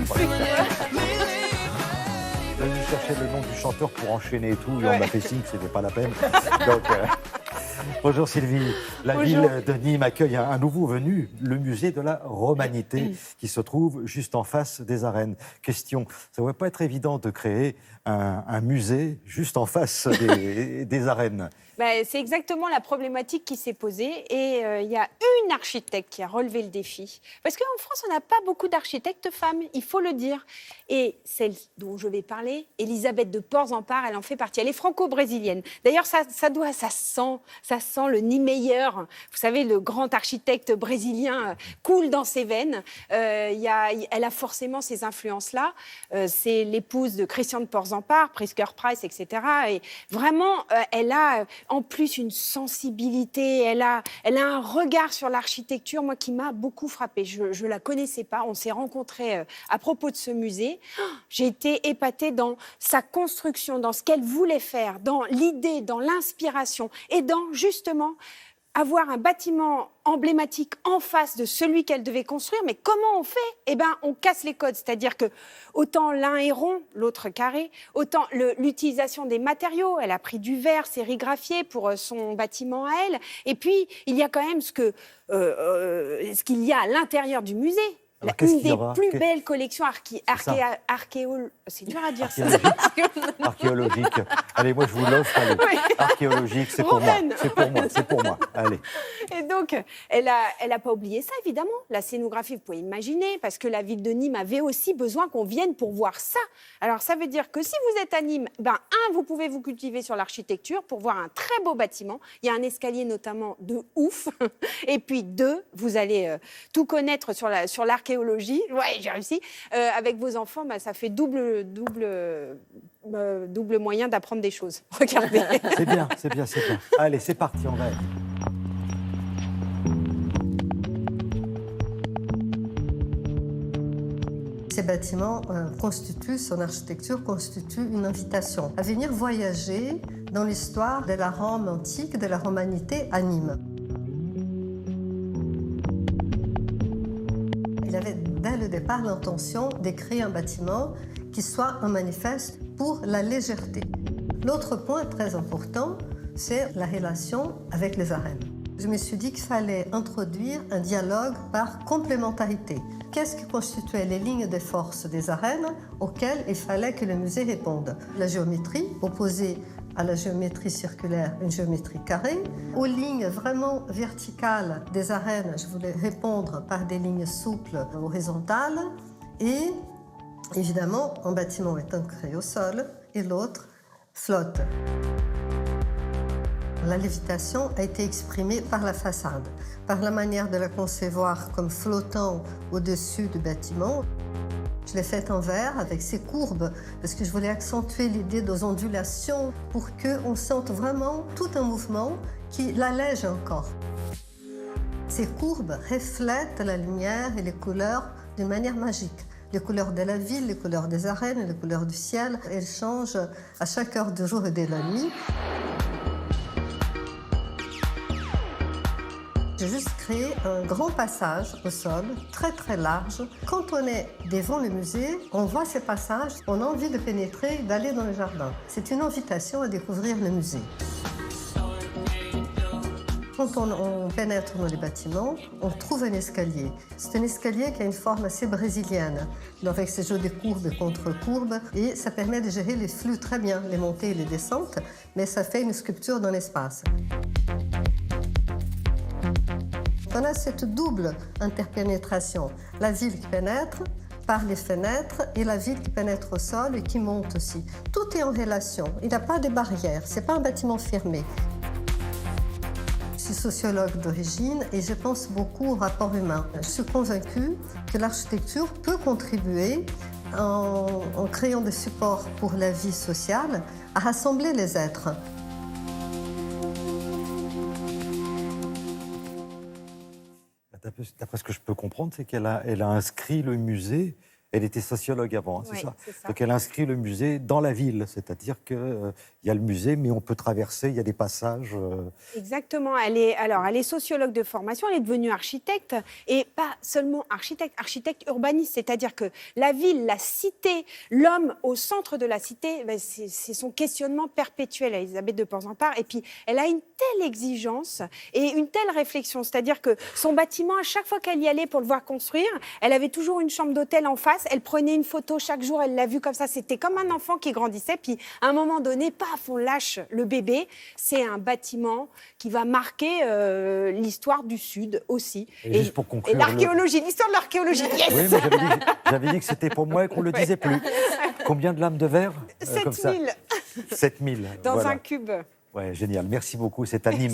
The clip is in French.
J'ai dû chercher le nom du chanteur pour enchaîner et tout, et on m'a fait signe que c'était pas la peine. Donc, bonjour Sylvie. La ville de Nîmes accueille un nouveau venu, le musée de la Romanité, qui se trouve juste en face des arènes. Question, ça ne va pas être évident de créer un musée juste en face des arènes. C'est exactement la problématique qui s'est posée et il y a une architecte qui a relevé le défi. Parce qu'en France, on n'a pas beaucoup d'architectes femmes, il faut le dire. Et celle dont je vais parler, Elisabeth de Porzenspars, elle en fait partie. Elle est franco-brésilienne. D'ailleurs, ça sent le Niemeyer. Vous savez, le grand architecte brésilien coule dans ses veines. Elle a forcément ces influences-là. C'est l'épouse de Christian de Porzenspars, Pritzker-Price, etc. Et vraiment, elle a en plus une sensibilité, elle a un regard sur l'architecture, moi, qui m'a beaucoup frappée. Je ne la connaissais pas, on s'est rencontrés à propos de ce musée. J'ai été épatée dans sa construction, dans ce qu'elle voulait faire, dans l'idée, dans l'inspiration et dans, justement, avoir un bâtiment emblématique en face de celui qu'elle devait construire. Mais comment on fait ? On casse les codes. C'est-à-dire que autant l'un est rond, l'autre carré, autant l'utilisation des matériaux. Elle a pris du verre sérigraphié pour son bâtiment à elle. Et puis, il y a quand même ce qu'il y a à l'intérieur du musée. Une des plus belles collections archéologiques. C'est dur à dire ça. Archéologique. Allez, moi je vous l'offre. Oui. Archéologique, c'est pour moi. C'est pour moi. Allez. Et donc, elle a pas oublié ça, évidemment. La scénographie, vous pouvez imaginer, parce que la ville de Nîmes avait aussi besoin qu'on vienne pour voir ça. Alors, ça veut dire que si vous êtes à Nîmes, vous pouvez vous cultiver sur l'architecture pour voir un très beau bâtiment. Il y a un escalier notamment de ouf. Et puis, 2, vous allez tout connaître sur l'archéologie. Ouais, j'ai réussi. Avec vos enfants, ça fait double moyen d'apprendre des choses. Regardez. C'est bien. Allez, c'est parti, on va. Ces bâtiments son architecture constitue une invitation à venir voyager dans l'histoire de la Rome antique, de la romanité à Nîmes. Il avait dès le départ l'intention de créer un bâtiment qui soit un manifeste pour la légèreté. L'autre point très important, c'est la relation avec les arènes. Je me suis dit qu'il fallait introduire un dialogue par complémentarité. Qu'est-ce qui constituait les lignes de force des arènes auxquelles il fallait que le musée réponde ? La géométrie, opposée à la géométrie circulaire, une géométrie carrée. Aux lignes vraiment verticales des arènes, je voulais répondre par des lignes souples horizontales. Et évidemment, un bâtiment est ancré au sol et l'autre flotte. La lévitation a été exprimée par la façade, par la manière de la concevoir comme flottant au-dessus du bâtiment. Je l'ai faite en verre avec ses courbes parce que je voulais accentuer l'idée des ondulations pour qu'on sente vraiment tout un mouvement qui l'allège encore. Ces courbes reflètent la lumière et les couleurs d'une manière magique. Les couleurs de la ville, les couleurs des arènes, les couleurs du ciel, elles changent à chaque heure du jour et de la nuit. J'ai juste créé un grand passage au sol, très très large. Quand on est devant le musée, on voit ces passages, on a envie de pénétrer, d'aller dans le jardin. C'est une invitation à découvrir le musée. Quand on pénètre dans les bâtiments, on trouve un escalier. C'est un escalier qui a une forme assez brésilienne, avec ses jeux de courbes et contre-courbes, et ça permet de gérer les flux très bien, les montées et les descentes, mais ça fait une sculpture dans l'espace. On a cette double interpénétration, la ville qui pénètre par les fenêtres et la ville qui pénètre au sol et qui monte aussi. Tout est en relation, il n'y a pas de barrière, ce n'est pas un bâtiment fermé. Je suis sociologue d'origine et je pense beaucoup au rapport humain. Je suis convaincue que l'architecture peut contribuer, en créant des supports pour la vie sociale, à rassembler les êtres. D'après ce que je peux comprendre, c'est qu'elle a inscrit le musée Elle était sociologue avant, c'est Ouais, ça. c'est ça. Donc elle inscrit le musée dans la ville, c'est-à-dire qu'il y a le musée, mais on peut traverser, il y a des passages. Exactement. Elle est sociologue de formation, elle est devenue architecte, et pas seulement architecte urbaniste, c'est-à-dire que la ville, la cité, l'homme au centre de la cité, ben, c'est son questionnement perpétuel, Elisabeth de Porzampar. Et puis, elle a une telle exigence et une telle réflexion, c'est-à-dire que son bâtiment, à chaque fois qu'elle y allait pour le voir construire, elle avait toujours une chambre d'hôtel en face, elle prenait une photo chaque jour, elle l'a vu comme ça, c'était comme un enfant qui grandissait, puis à un moment donné, paf, on lâche le bébé. C'est un bâtiment qui va marquer l'histoire du Sud aussi. Et juste pour conclure, et l'archéologie, l'histoire de l'archéologie, yes. Oui, mais j'avais dit que c'était pour moi et qu'on ne le disait plus. Combien de lames de verre comme ça 7000 7000. dans voilà. un cube. Ouais, génial. Merci beaucoup. C'est Anime.